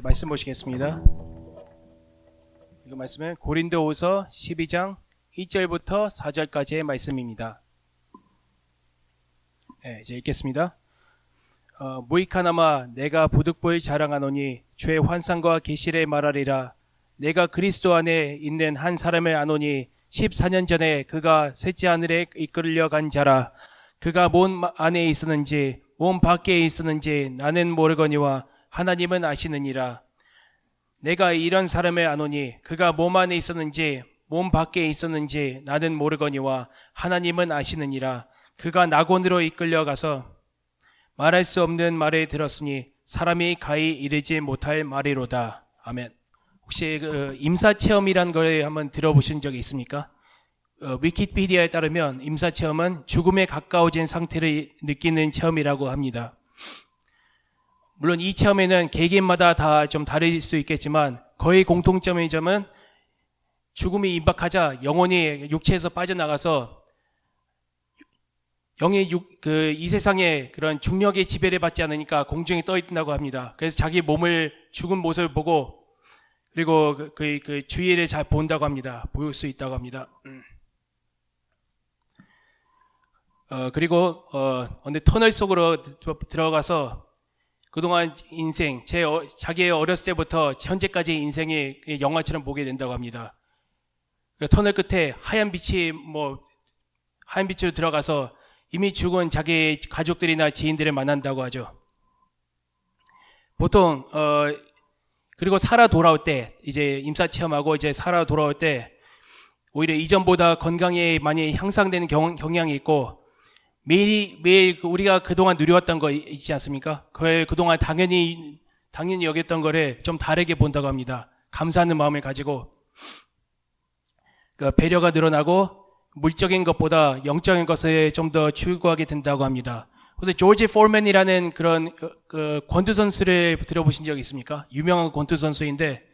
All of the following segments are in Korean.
말씀 보시겠습니다. 이 말씀은 고린도후서 12장 1절부터 4절까지의 말씀입니다. 이제 읽겠습니다. 무익하나마 내가 부득불 자랑하노니 주의 환상과 계시를 말하리라. 내가 그리스도 안에 있는 한 사람을 아노니 14년 전에 그가 셋째 하늘에 이끌려간 자라. 그가 몸 안에 있었는지 몸 밖에 있었는지 나는 모르거니와 하나님은 아시느니라. 내가 이런 사람을 아노니 그가 몸 안에 있었는지 몸 밖에 있었는지 나는 모르거니와 하나님은 아시느니라. 그가 낙원으로 이끌려가서 말할 수 없는 말을 들었으니 사람이 가히 이르지 못할 말이로다. 아멘. 혹시 임사체험이란 걸 한번 들어보신 적이 있습니까? 위키피디아에 따르면 임사체험은 죽음에 가까워진 상태를 느끼는 체험이라고 합니다. 물론 이 체험에는 개개인마다 다 좀 다를 수 있겠지만 거의 공통점의 점은 죽음이 임박하자 영혼이 육체에서 빠져나가서 영의 이 세상에 그런 중력의 지배를 받지 않으니까 공중에 떠 있다고 합니다. 그래서 자기 몸을 죽은 모습을 보고 그리고 그 주위를 잘 본다고 합니다. 볼 수 있다고 합니다. 그리고 어느 터널 속으로 들어가서 그동안 인생, 자기의 어렸을 때부터 현재까지 인생이 영화처럼 보게 된다고 합니다. 터널 끝에 하얀 빛으로 들어가서 이미 죽은 자기 가족들이나 지인들을 만난다고 하죠. 보통 그리고 살아 돌아올 때 이제 임사 체험하고 이제 살아 돌아올 때 오히려 이전보다 건강에 많이 향상되는 경향이 있고 매일 우리가 그동안 누려왔던 거 있지 않습니까? 그동안 당연히 여겼던 거를 좀 다르게 본다고 합니다. 감사하는 마음을 가지고 배려가 늘어나고 물적인 것보다 영적인 것에 좀 더 추구하게 된다고 합니다. 그래서 조지 포먼이라는 그런 권투 선수를 들어보신 적 있습니까? 유명한 권투 선수인데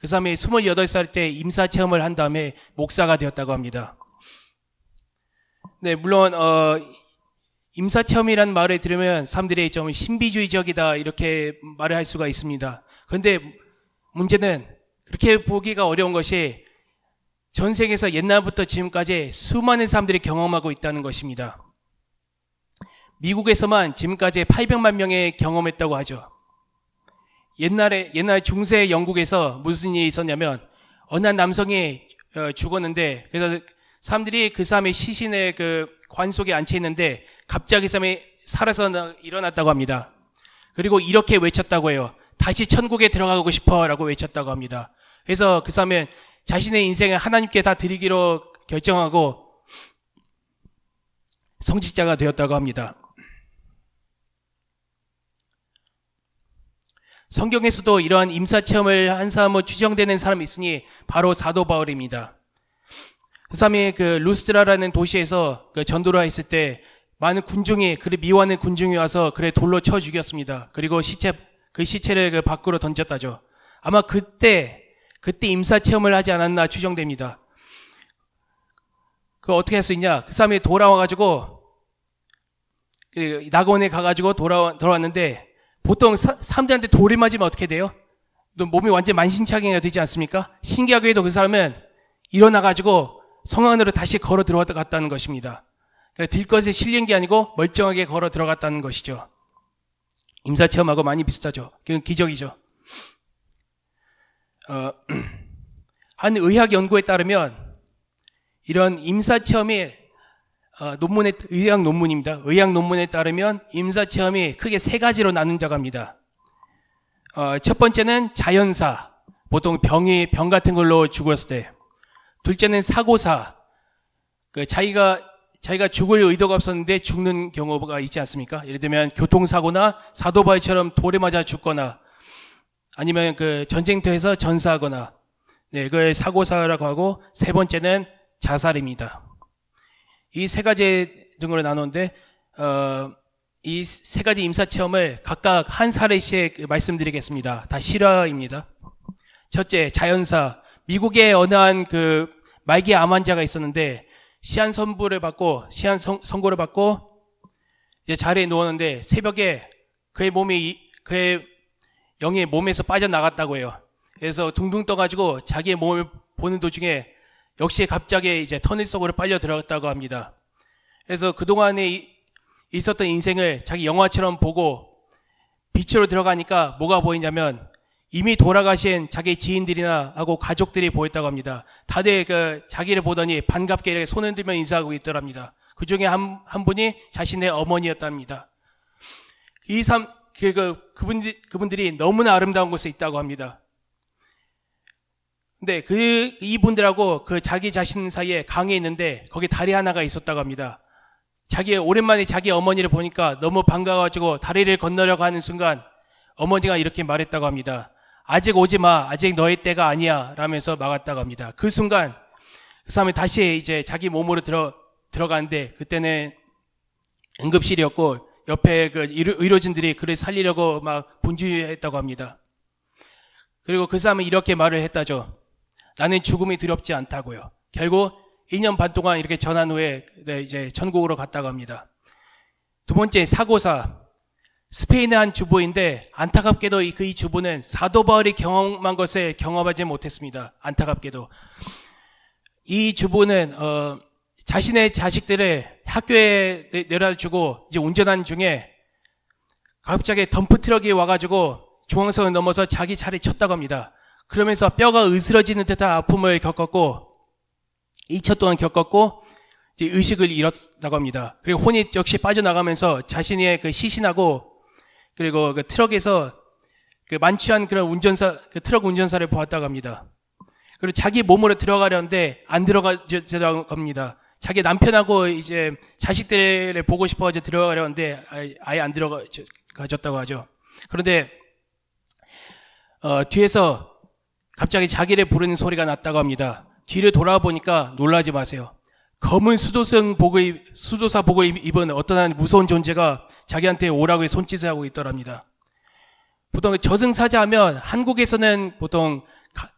그 사람이 28살 때 임사 체험을 한 다음에 목사가 되었다고 합니다. 네, 물론 임사 체험이라는 말을 들으면 사람들이 좀 신비주의적이다 이렇게 말을 할 수가 있습니다. 그런데 문제는 그렇게 보기가 어려운 것이 전 세계에서 옛날부터 지금까지 수많은 사람들이 경험하고 있다는 것입니다. 미국에서만 지금까지 800만 명이 경험했다고 하죠. 옛날 중세 영국에서 무슨 일이 있었냐면 어느 한 남성이 죽었는데 그래서 사람들이 그 사람의 시신의 관 속에 앉혀 있는데 갑자기 그 사람이 살아서 일어났다고 합니다. 그리고 이렇게 외쳤다고 해요. 다시 천국에 들어가고 싶어 라고 외쳤다고 합니다. 그래서 그 사람은 자신의 인생을 하나님께 다 드리기로 결정하고 성직자가 되었다고 합니다. 성경에서도 이러한 임사체험을 한 사람으로 추정되는 사람이 있으니 바로 사도 바울입니다. 그 사람이 루스드라라는 도시에서 전도를 했을 때 많은 군중이 그를 미워하는 군중이 와서 그를 돌로 쳐 죽였습니다. 그리고 그 시체를 밖으로 던졌다죠. 아마 그때 임사 체험을 하지 않았나 추정됩니다. 어떻게 할 수 있냐? 그 사람이 돌아와가지고 낙원에 가가지고 돌아왔는데 보통 사람들한테 돌을 맞으면 어떻게 돼요? 또 몸이 완전 만신창이가 되지 않습니까? 신기하게도 그 사람은 일어나가지고 성 안으로 다시 걸어 들어갔다는 것입니다. 들것에 실린 게 아니고 멀쩡하게 걸어 들어갔다는 것이죠. 임사 체험하고 많이 비슷하죠. 그건 기적이죠. 한 의학 연구에 따르면 이런 임사 체험이 의학 논문입니다. 의학 논문에 따르면 임사 체험이 크게 세 가지로 나눈다고 합니다. 첫 번째는 자연사, 보통 병 같은 걸로 죽었을 때. 둘째는 사고사, 자기가 죽을 의도가 없었는데 죽는 경우가 있지 않습니까? 예를 들면 교통사고나 사도바울처럼 돌에 맞아 죽거나 아니면 전쟁터에서 전사하거나, 네, 그걸 사고사라고 하고, 세 번째는 자살입니다. 이 세 가지 등으로 나누는데, 이 세 가지 임사 체험을 각각 한 사례씩 말씀드리겠습니다. 다 실화입니다. 첫째, 자연사. 미국에 어느 한 말기 암 환자가 있었는데, 시한 선고를 받고, 이제 자리에 누웠는데, 새벽에 그의 영이 몸에서 빠져나갔다고 해요. 그래서 둥둥 떠가지고 자기의 몸을 보는 도중에 역시 갑자기 이제 터널 속으로 빨려 들어갔다고 합니다. 그래서 그동안에 있었던 인생을 자기 영화처럼 보고 빛으로 들어가니까 뭐가 보이냐면 이미 돌아가신 자기 지인들이나 하고 가족들이 보였다고 합니다. 다들 자기를 보더니 반갑게 이렇게 손을 들며 인사하고 있더랍니다. 그 중에 한 분이 자신의 어머니였답니다. 그분들이 너무나 아름다운 곳에 있다고 합니다. 근데 이분들하고 자기 자신 사이에 강이 있는데 거기 다리 하나가 있었다고 합니다. 오랜만에 자기 어머니를 보니까 너무 반가워가지고 다리를 건너려고 하는 순간 어머니가 이렇게 말했다고 합니다. 아직 오지 마. 아직 너의 때가 아니야. 라면서 막았다고 합니다. 그 순간 그 사람이 다시 이제 자기 몸으로 들어가는데 그때는 응급실이었고 옆에 의료진들이 그를 살리려고 막 분주했다고 합니다. 그리고 그 사람은 이렇게 말을 했다죠. 나는 죽음이 두렵지 않다고요. 결국 2년 반 동안 이렇게 전한 후에 이제 천국으로 갔다고 합니다. 두 번째 사고사. 스페인의 한 주부인데 안타깝게도 이 주부는 사도 바울이 경험한 것을 경험하지 못했습니다. 안타깝게도. 이 주부는 자신의 자식들을 학교에 내려주고 이제 운전하는 중에 갑자기 덤프트럭이 와가지고 중앙선을 넘어서 자기 차를 쳤다고 합니다. 그러면서 뼈가 으스러지는 듯한 아픔을 겪었고 2초 동안 겪었고 이제 의식을 잃었다고 합니다. 그리고 혼이 역시 빠져나가면서 자신의 시신하고 그리고 트럭에서 만취한 그런 트럭 운전사를 보았다고 합니다. 그리고 자기 몸으로 들어가려는데 안 들어가더라고 합니다. 자기 남편하고 이제 자식들을 보고 싶어가지고 들어가려는데 아예 안 들어가졌다고 하죠. 그런데 뒤에서 갑자기 자기를 부르는 소리가 났다고 합니다. 뒤를 돌아보니까 놀라지 마세요. 검은 수도사 복을 입은 어떤 한 무서운 존재가 자기한테 오라고 손짓을 하고 있더랍니다. 보통 저승사자 하면 한국에서는 보통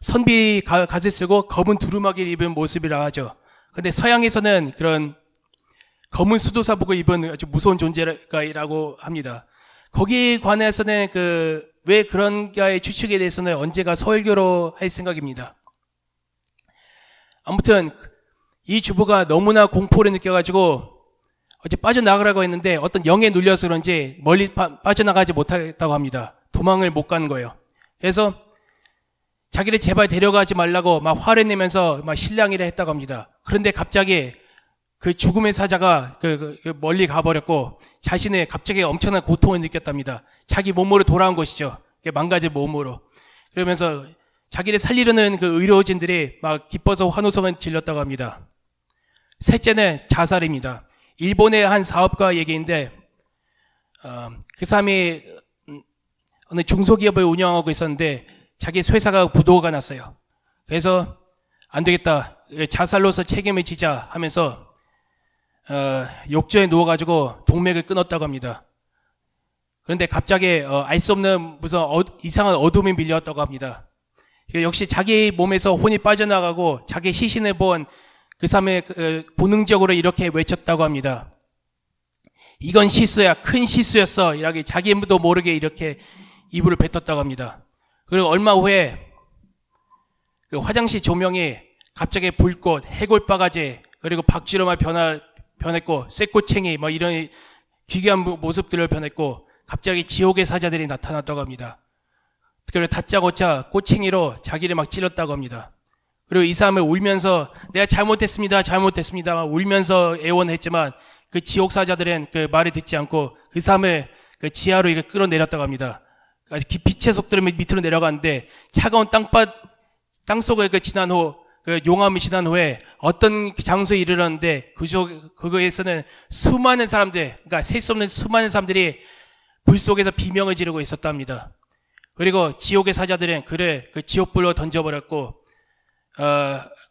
선비 갓을 쓰고 검은 두루마기를 입은 모습이라 하죠. 근데 서양에서는 그런 검은 수도사 복을 입은 아주 무서운 존재라고 합니다. 거기에 관해서는 왜 그런가의 추측에 대해서는 언제가 설교로 할 생각입니다. 아무튼 이 주부가 너무나 공포를 느껴가지고 어제 빠져나가라고 했는데 어떤 영에 눌려서 그런지 멀리 빠져나가지 못했다고 합니다. 도망을 못 가는 거예요. 그래서 자기를 제발 데려가지 말라고 막 화를 내면서 막 실랑이를 했다고 합니다. 그런데 갑자기 그 죽음의 사자가 멀리 가버렸고 자신의 갑자기 엄청난 고통을 느꼈답니다. 자기 몸으로 돌아온 것이죠. 망가진 몸으로. 그러면서 자기를 살리려는 의료진들이 막 기뻐서 환호성을 질렀다고 합니다. 셋째는 자살입니다. 일본의 한 사업가 얘기인데 그 사람이 어느 중소기업을 운영하고 있었는데 자기 회사가 부도가 났어요. 그래서 안 되겠다. 자살로서 책임을 지자 하면서 욕조에 누워가지고 동맥을 끊었다고 합니다. 그런데 갑자기 알 수 없는 무슨 이상한 어둠이 밀려왔다고 합니다. 역시 자기 몸에서 혼이 빠져나가고 자기 시신을 본 그 사람의 본능적으로 이렇게 외쳤다고 합니다. 이건 실수야. 큰 실수였어. 이렇게 자기도 모르게 이렇게 이불을 뱉었다고 합니다. 그리고 얼마 후에 화장실 조명이 갑자기 불꽃, 해골바가지, 그리고 박쥐로만 변했고, 쇠꼬챙이, 뭐 이런 기괴한 모습들을 변했고, 갑자기 지옥의 사자들이 나타났다고 합니다. 그리고 다짜고짜 꼬챙이로 자기를 막 찔렀다고 합니다. 그리고 이 사람을 울면서 내가 잘못했습니다. 막 울면서 애원했지만 그 지옥 사자들은 그 말을 듣지 않고 그 사람을 그 지하로 이렇게 끌어내렸다고 합니다. 빛의 속도로 밑으로 내려가는데 차가운 땅속을 지난 후 용암이 지난 후에 어떤 장소에 이르렀는데 그거에서는 수많은 사람들, 그러니까 셀 수 없는 수많은 사람들이 불 속에서 비명을 지르고 있었답니다. 그리고 지옥의 사자들은 그를 그 지옥불로 던져버렸고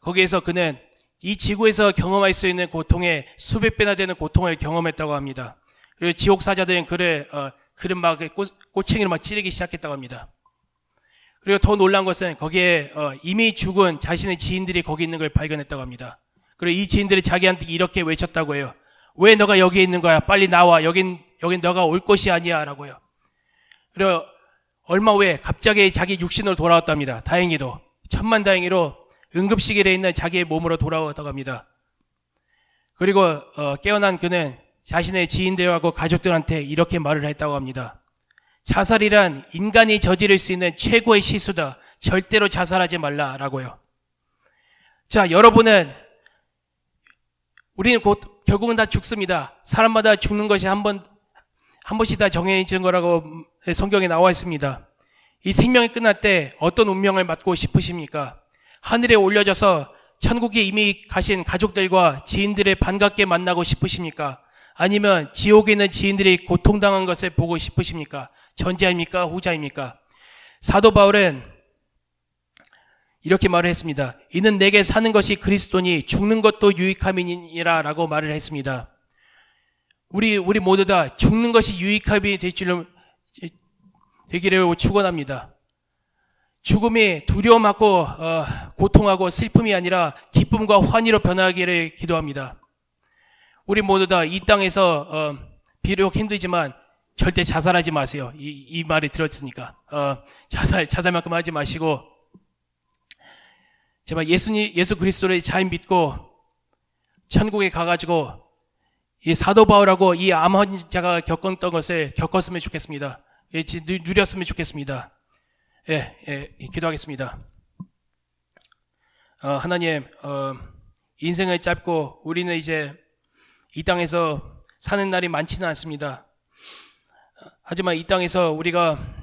거기에서 그는 이 지구에서 경험할 수 있는 고통의 수백 배나 되는 고통을 경험했다고 합니다. 그리고 지옥 사자들은 그를 막 꼬챙이로 막 찌르기 시작했다고 합니다. 그리고 더 놀란 것은 거기에 이미 죽은 자신의 지인들이 거기 있는 걸 발견했다고 합니다. 그리고 이 지인들이 자기한테 이렇게 외쳤다고 해요. 왜 너가 여기 있는 거야? 빨리 나와. 여긴 너가 올 곳이 아니야. 라고요. 그리고 얼마 후에 갑자기 자기 육신으로 돌아왔답니다. 다행히도 천만다행히로 응급실에 있는 자기의 몸으로 돌아왔다고 합니다. 그리고 깨어난 그는 자신의 지인들하고 가족들한테 이렇게 말을 했다고 합니다. 자살이란 인간이 저지를 수 있는 최고의 실수다. 절대로 자살하지 말라라고요. 자, 여러분은 우리는 곧 결국은 다 죽습니다. 사람마다 죽는 것이 한 번씩 다 정해진 거라고 성경에 나와 있습니다. 이 생명이 끝날 때 어떤 운명을 맞고 싶으십니까? 하늘에 올려져서 천국에 이미 가신 가족들과 지인들을 반갑게 만나고 싶으십니까? 아니면 지옥에 있는 지인들이 고통당한 것을 보고 싶으십니까? 전자입니까? 후자입니까? 사도 바울은 이렇게 말을 했습니다. 이는 내게 사는 것이 그리스도니 죽는 것도 유익함이니라 라고 말을 했습니다. 우리 모두 다 죽는 것이 유익함이 되기를 축원합니다. 죽음이 두려움하고 고통하고 슬픔이 아니라 기쁨과 환희로 변하기를 기도합니다. 우리 모두 다 이 땅에서 비록 힘들지만 절대 자살하지 마세요. 이 말을 들었으니까 자살만큼 하지 마시고 제발 예수 그리스도를 잘 믿고 천국에 가가지고 이 사도 바울하고 이 암 환자가 겪었던 것을 겪었으면 좋겠습니다. 누렸으면 좋겠습니다. 기도하겠습니다. 하나님, 인생을 짧고 우리는 이제 이 땅에서 사는 날이 많지는 않습니다. 하지만 이 땅에서 우리가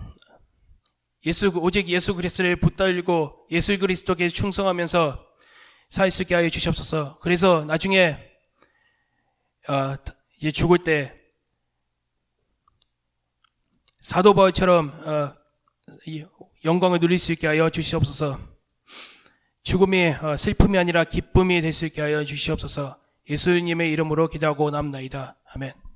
오직 예수 그리스도를 붙들고 예수 그리스도께 충성하면서 살 수 있게 하여 주시옵소서. 그래서 나중에 이제 죽을 때 사도 바울처럼 영광을 누릴 수 있게 하여 주시옵소서. 죽음이 슬픔이 아니라 기쁨이 될 수 있게 하여 주시옵소서. 예수님의 이름으로 기도하고 남나이다. 아멘.